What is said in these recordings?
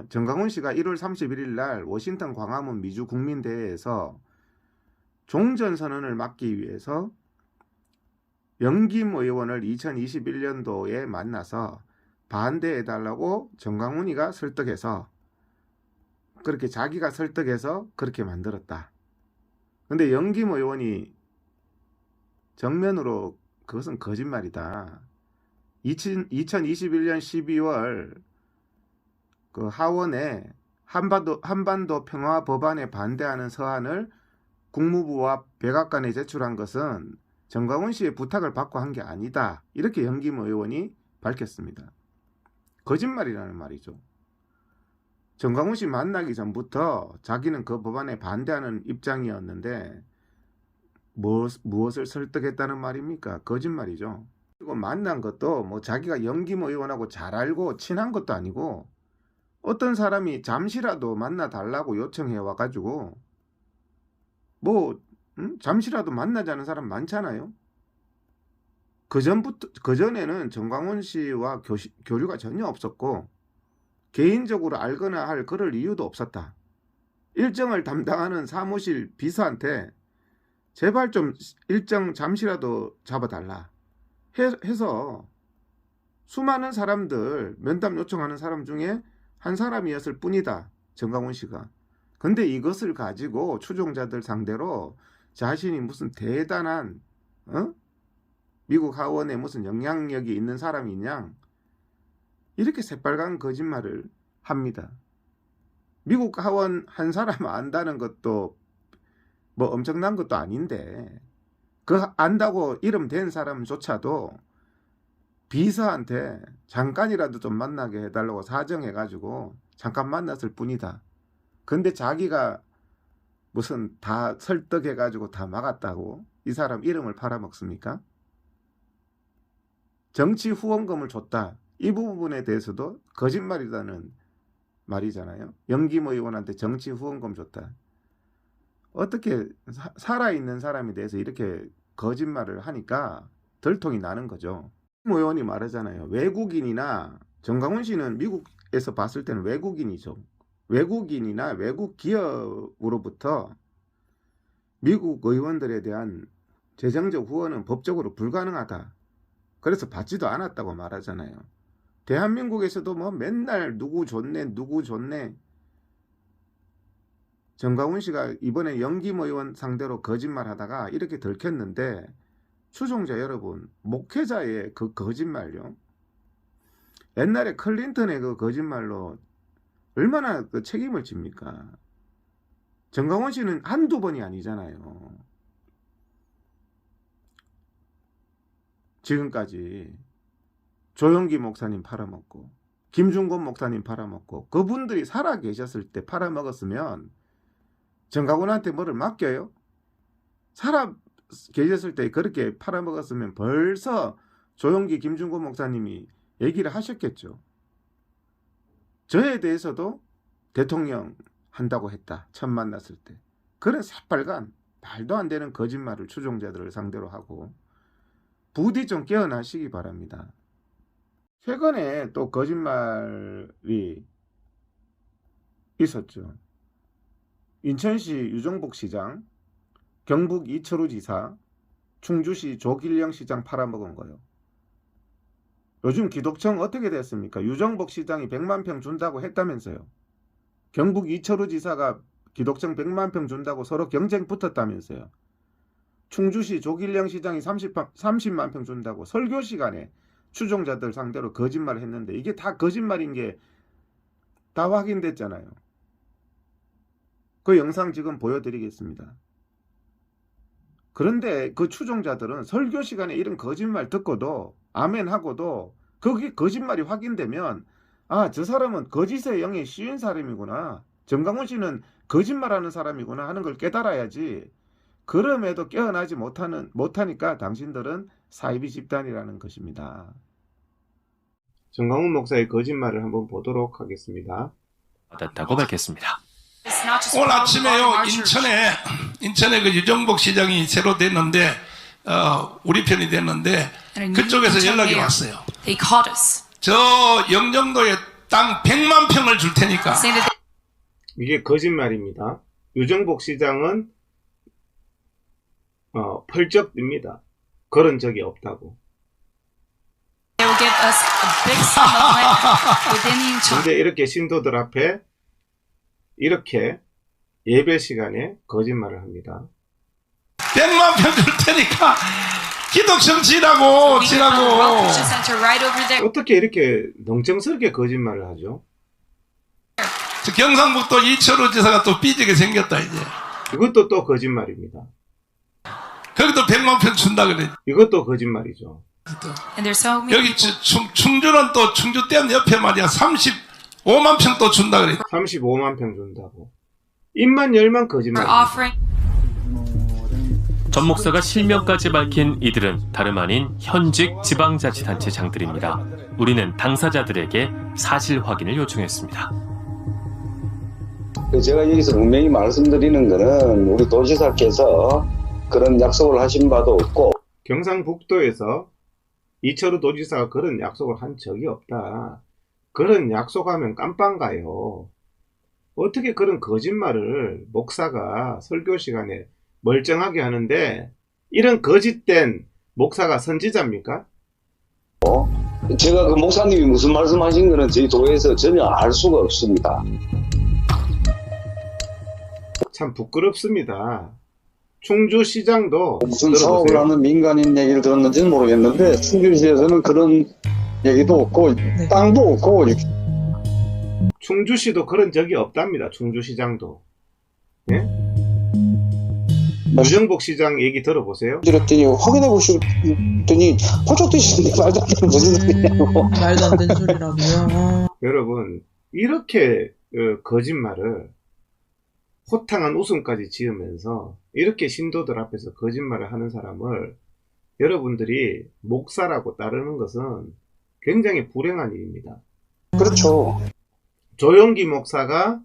정강훈 씨가 1월 31일 날 워싱턴 광화문 미주 국민대회에서 종전선언을 막기 위해서 영김 의원을 2021년도에 만나서 반대해달라고 정강훈이가 설득해서 그렇게 자기가 설득해서 그렇게 만들었다. 근데 영김 의원이 정면으로 그것은 거짓말이다. 2021년 12월 그 하원에 한반도 평화 법안에 반대하는 서한을 국무부와 백악관에 제출한 것은 정강훈 씨의 부탁을 받고 한 게 아니다. 이렇게 영김 의원이 밝혔습니다. 거짓말이라는 말이죠. 정강훈 씨 만나기 전부터 자기는 그 법안에 반대하는 입장이었는데 무엇을 설득했다는 말입니까? 거짓말이죠. 그리고 만난 것도 뭐 자기가 영김 의원하고 잘 알고 친한 것도 아니고 어떤 사람이 잠시라도 만나 달라고 요청해 와가지고 잠시라도 만나자는 사람 많잖아요. 그전에는 정강훈 씨와 교류가 전혀 없었고 개인적으로 알거나 할 그럴 이유도 없었다. 일정을 담당하는 사무실 비서한테 제발 좀 일정 잠시라도 잡아달라 해서 수많은 사람들 면담 요청하는 사람 중에 한 사람이었을 뿐이다. 정강훈 씨가. 근데 이것을 가지고 추종자들 상대로 자신이 무슨 대단한 미국 하원에 무슨 영향력이 있는 사람이냐 이렇게 새빨간 거짓말을 합니다. 미국 하원 한 사람 안다는 것도 뭐 엄청난 것도 아닌데 그 안다고 이름 된 사람조차도 비서한테 잠깐이라도 좀 만나게 해달라고 사정해가지고 잠깐 만났을 뿐이다. 근데 자기가 무슨 다 설득해가지고 다 막았다고 이 사람 이름을 팔아먹습니까? 정치 후원금을 줬다. 이 부분에 대해서도 거짓말이라는 말이잖아요. 영김 의원한테 정치 후원금 줬다. 어떻게 살아있는 사람에 대해서 이렇게 거짓말을 하니까 들통이 나는 거죠. 의원이 말하잖아요. 외국인이나 정강훈 씨는 미국에서 봤을 때는 외국인이죠. 외국인이나 외국 기업으로부터 미국 의원들에 대한 재정적 후원은 법적으로 불가능하다. 그래서 받지도 않았다고 말하잖아요. 대한민국에서도 뭐 맨날 누구 좋네 누구 좋네. 정강훈 씨가 이번에 영김 의원 상대로 거짓말하다가 이렇게 들켰는데 추종자 여러분, 목회자의 그 거짓말요. 옛날에 클린턴의 그 거짓말로 얼마나 그 책임을 집니까? 정강훈 씨는 한두 번이 아니잖아요. 지금까지 조영기 목사님 팔아먹고 김중곤 목사님 팔아먹고 그분들이 살아 계셨을 때 팔아먹었으면 정강훈한테 뭐를 맡겨요? 살아 계셨을 때 그렇게 팔아먹었으면 벌써 조영기 김중곤 목사님이 얘기를 하셨겠죠. 저에 대해서도 대통령 한다고 했다. 처음 만났을 때. 그런 새빨간 말도 안 되는 거짓말을 추종자들을 상대로 하고 부디 좀 깨어나시기 바랍니다. 최근에 또 거짓말이 있었죠. 인천시 유정복 시장, 경북 이철우 지사, 충주시 조길령 시장 팔아먹은 거요. 요즘 기독청 어떻게 됐습니까? 유정복 시장이 100만 평 준다고 했다면서요. 경북 이철우 지사가 기독청 100만 평 준다고 서로 경쟁 붙었다면서요. 충주시 조길령 시장이 30만 평 준다고 설교 시간에 추종자들 상대로 거짓말을 했는데 이게 다 거짓말인 게 다 확인됐잖아요. 그 영상 지금 보여드리겠습니다. 그런데 그 추종자들은 설교 시간에 이런 거짓말 듣고도 아멘 하고도 그게 거짓말이 확인되면 아, 저 사람은 거짓의 영에 씌인 사람이구나. 정강훈 씨는 거짓말하는 사람이구나 하는 걸 깨달아야지. 그럼에도 깨어나지 못하니까 당신들은 사이비 집단이라는 것입니다. 정강훈 목사의 거짓말을 한번 보도록 하겠습니다. 받았다고 밝혔습니다. 오늘 아침에요 인천에 그 유정복 시장이 새로 됐는데 우리 편이 됐는데 그쪽에서 연락이 왔어요. 저 영종도에 땅 100만 평을 줄 테니까. saying that 이게 거짓말입니다. 유정복 시장은 펄쩍입니다. 그런 적이 없다고. they will give us a big sum of land within Incheon. 근데 이렇게 신도들 앞에 이렇게 예배 시간에 거짓말을 합니다. 100만 평 줄 테니까 기독성 지라고 We can find a 지라고. World Christian Center right over there. 어떻게 이렇게 멍청스럽게 거짓말을 하죠? 저 경상북도 이철우 지사가 또 삐지게 생겼다 이제. 이것도 또 거짓말입니다. 거기도 100만 평 준다 그래. 이것도 거짓말이죠. And there's so many 여기 people. 충주는 또 충주댐 옆에 말이야 35만 평 또 준다 그래. 35만 평 준다고. 입만 열만 We're 거짓말. offering 전 목사가 실명까지 밝힌 이들은 다름 아닌 현직 지방자치단체장들입니다. 우리는 당사자들에게 사실 확인을 요청했습니다. 제가 여기서 분명히 말씀드리는 거는 우리 도지사께서 그런 약속을 하신 바도 없고 경상북도에서 이철우 도지사가 그런 약속을 한 적이 없다. 그런 약속하면 깜빵 가요. 어떻게 그런 거짓말을 목사가 설교 시간에 멀쩡하게 하는데 이런 거짓된 목사가 선지자입니까? 제가 그 목사님이 무슨 말씀하신 거는 저희 도에서 전혀 알 수가 없습니다. 참 부끄럽습니다. 충주시장도 무슨 들어보세요. 사업을 하는 민간인 얘기를 들었는지는 모르겠는데 충주시에서는 그런 얘기도 없고 땅도 없고 충주시도 그런 적이 없답니다. 충주시장도. 예? 유정복 시장 얘기 들어보세요. 들었더니 확인해 보셨더니 호적 드시는데 말도 안 되는 무슨 소리냐고. 말도 안 되는 소리라고요. 여러분 이렇게 거짓말을 호탕한 웃음까지 지으면서 이렇게 신도들 앞에서 거짓말을 하는 사람을 여러분들이 목사라고 따르는 것은 굉장히 불행한 일입니다. 그렇죠. 조용기 목사가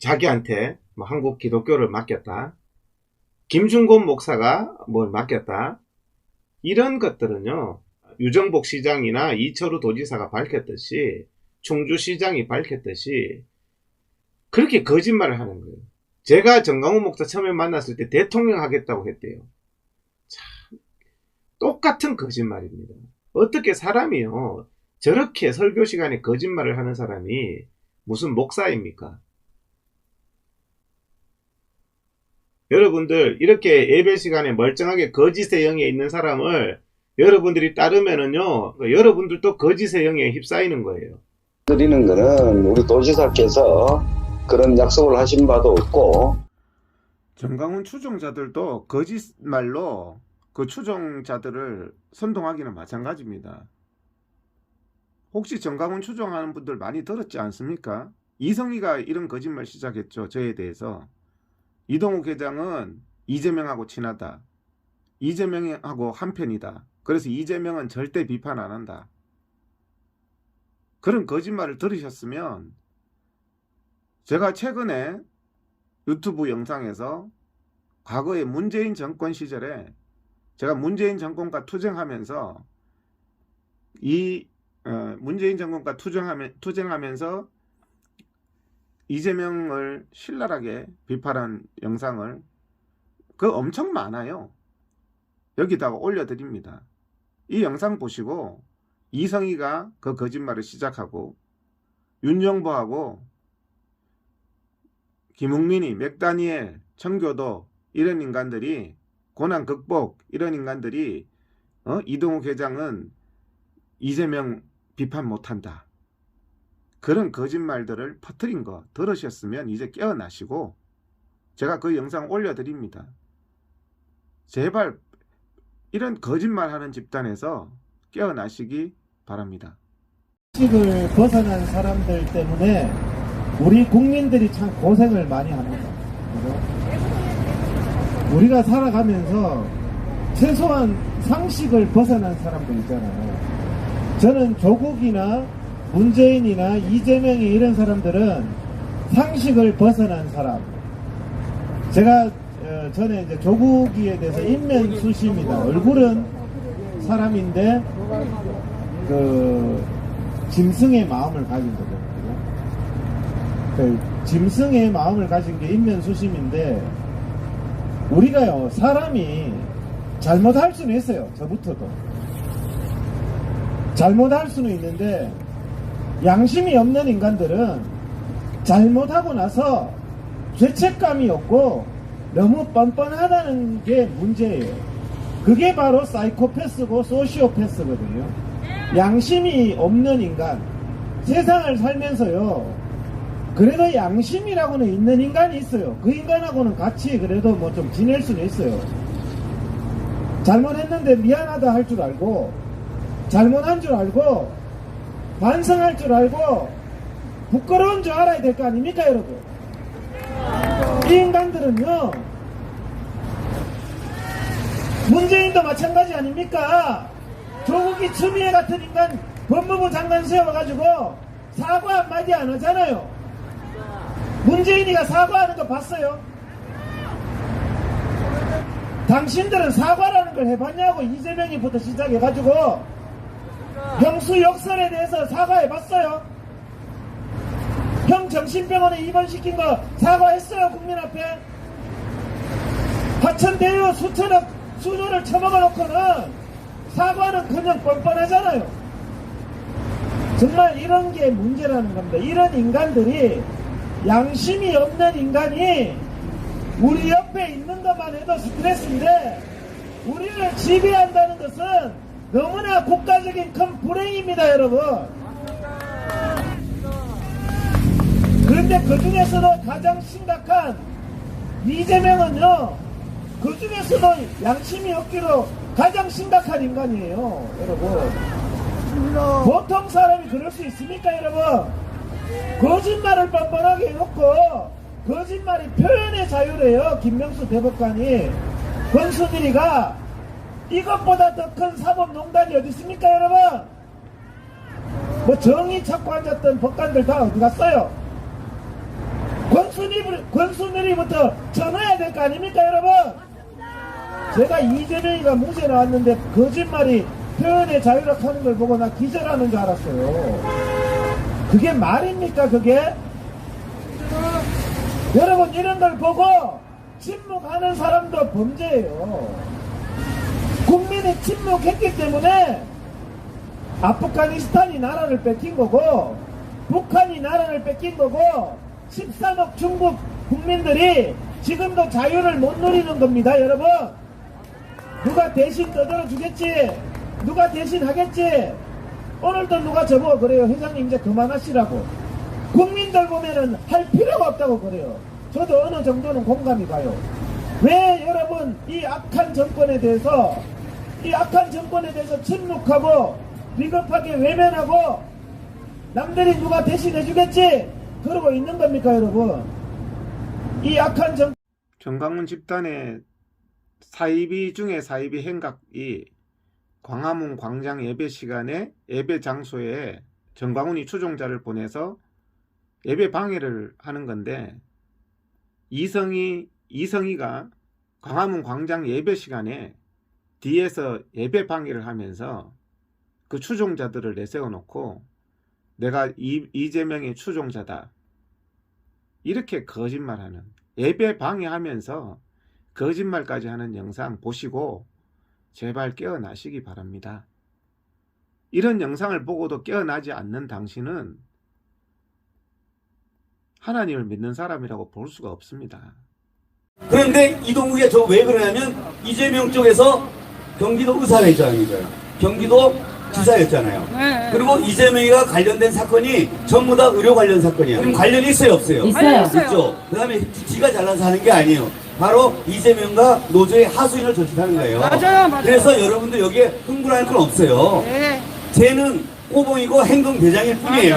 자기한테 뭐 한국 기독교를 맡겼다. 김준곤 목사가 뭘 맡겼다. 이런 것들은요. 유정복 시장이나 이철우 도지사가 밝혔듯이 충주시장이 밝혔듯이 그렇게 거짓말을 하는 거예요. 제가 정강훈 목사 처음에 만났을 때 대통령 하겠다고 했대요. 참 똑같은 거짓말입니다. 어떻게 사람이요 저렇게 설교 시간에 거짓말을 하는 사람이 무슨 목사입니까? 여러분들 이렇게 예배 시간에 멀쩡하게 거짓의 영에 있는 사람을 여러분들이 따르면은요 여러분들도 거짓의 영에 휩싸이는 거예요. 드리는 거는 우리 도지사께서 그런 약속을 하신 바도 없고 정강훈 추종자들도 거짓말로 그 추종자들을 선동하기는 마찬가지입니다. 혹시 정강훈 추종하는 분들 많이 들었지 않습니까? 이성희가 이런 거짓말 시작했죠. 저에 대해서. 이동욱 회장은 이재명하고 친하다. 이재명하고 한편이다. 그래서 이재명은 절대 비판 안 한다. 그런 거짓말을 들으셨으면 제가 최근에 유튜브 영상에서 과거에 문재인 정권 시절에 제가 문재인 정권과 투쟁하면서 문재인 정권과 투쟁하면서 이재명을 신랄하게 비판한 영상을 엄청 많아요. 여기다가 올려드립니다. 이 영상 보시고 이성희가 그 거짓말을 시작하고 윤정보하고 김웅민이 맥다니엘 청교도 이런 인간들이 고난 극복 이런 인간들이 이동욱 회장은 이재명 비판 못한다. 그런 거짓말들을 퍼뜨린 거 들으셨으면 이제 깨어나시고 제가 그 영상 올려드립니다. 제발 이런 거짓말하는 집단에서 깨어나시기 바랍니다. 식을 벗어난 사람들 때문에 우리 국민들이 참 고생을 많이 합니다. 그죠? 우리가 살아가면서 최소한 상식을 벗어난 사람들 있잖아요. 저는 조국이나 문재인이나 이재명이 이런 사람들은 상식을 벗어난 사람. 제가 전에 이제 조국이에 대해서 인면수시입니다. 얼굴은 사람인데 짐승의 마음을 가진 거거든요. 그 짐승의 마음을 가진 게 인면수심인데, 우리가요, 사람이 잘못할 수는 있어요. 저부터도 잘못할 수는 있는데, 양심이 없는 인간들은 잘못하고 나서 죄책감이 없고 너무 뻔뻔하다는 게 문제예요. 그게 바로 사이코패스고 소시오패스거든요. 양심이 없는 인간, 세상을 살면서요, 그래도 양심이라고는 있는 인간이 있어요. 그 인간하고는 같이 그래도 뭐 좀 지낼 수는 있어요. 잘못했는데 미안하다 할 줄 알고, 잘못한 줄 알고, 반성할 줄 알고, 부끄러운 줄 알아야 될 거 아닙니까, 여러분? 이 인간들은요, 문재인도 마찬가지 아닙니까? 조국이 추미애 같은 인간 법무부 장관 세워가지고 사과 한마디 안 하잖아요. 문재인이가 사과하는 거 봤어요? 당신들은 사과라는 걸 해봤냐고. 이재명이부터 시작해가지고 형수 역설에 대해서 사과해봤어요? 형 정신병원에 입원시킨 거 사과했어요? 국민 앞에? 하천대유 수천억 수조를 처먹어놓고는 사과는 그냥 뻔뻔하잖아요. 정말 이런 게 문제라는 겁니다. 이런 인간들이, 양심이 없는 인간이 우리 옆에 있는 것만 해도 스트레스인데, 우리를 지배한다는 것은 너무나 국가적인 큰 불행입니다, 여러분. 그런데 그 중에서도 가장 심각한 이재명은요, 그 중에서도 양심이 없기로 가장 심각한 인간이에요, 여러분. 보통 사람이 그럴 수 있습니까, 여러분? 거짓말을 뻔뻔하게 해놓고, 거짓말이 표현의 자유래요. 김명수 대법관이. 권순일이가 이것보다 더 큰 사법농단이 어디 있습니까, 여러분? 뭐 정의 찾고 앉았던 법관들 다 어디 갔어요? 권순일이부터 쳐놔야 될 거 아닙니까, 여러분? 제가 이재명이가 무죄 나왔는데 거짓말이 표현의 자유라고 하는 걸 보고 나 기절하는 줄 알았어요. 그게 말입니까, 그게? 여러분, 이런 걸 보고 침묵하는 사람도 범죄예요. 국민이 침묵했기 때문에 아프가니스탄이 나라를 뺏긴 거고, 북한이 나라를 뺏긴 거고, 13억 중국 국민들이 지금도 자유를 못 누리는 겁니다, 여러분. 누가 대신 떠들어 주겠지? 누가 대신 하겠지? 오늘도 누가 저보고 그래요. 회장님 이제 그만하시라고. 국민들 보면은 할 필요가 없다고 그래요. 저도 어느 정도는 공감이 가요. 왜 여러분 이 악한 정권에 대해서 침묵하고 비겁하게 외면하고 남들이 누가 대신해 주겠지? 그러고 있는 겁니까, 여러분? 이 악한 정광훈 집단의 사이비 중에 사이비 행각이 광화문 광장 예배 시간에 예배 장소에 정광훈이 추종자를 보내서 예배 방해를 하는 건데, 이성희가 광화문 광장 예배 시간에 뒤에서 예배 방해를 하면서 그 추종자들을 내세워 놓고 내가 이재명의 추종자다, 이렇게 거짓말하는, 예배 방해하면서 거짓말까지 하는 영상 보시고 제발 깨어나시기 바랍니다. 이런 영상을 보고도 깨어나지 않는 당신은 하나님을 믿는 사람이라고 볼 수가 없습니다. 그런데 이동국이 저 왜 그러냐면 이재명 쪽에서 경기도 의사회장이잖아요. 경기도 지사였잖아요. 그리고 이재명이가 관련된 사건이 전부 다 의료 관련 사건이에요. 그럼 관련이 있어요, 없어요? 있어요. 있죠. 그 다음에 지가 잘나서 하는 게 아니에요. 바로 이재명과 노조의 하수인을 조직하는 거예요. 맞아요. 그래서 여러분들 여기에 흥분할 건 없어요. 쟤는 꼬봉이고 행동대장일 뿐이에요.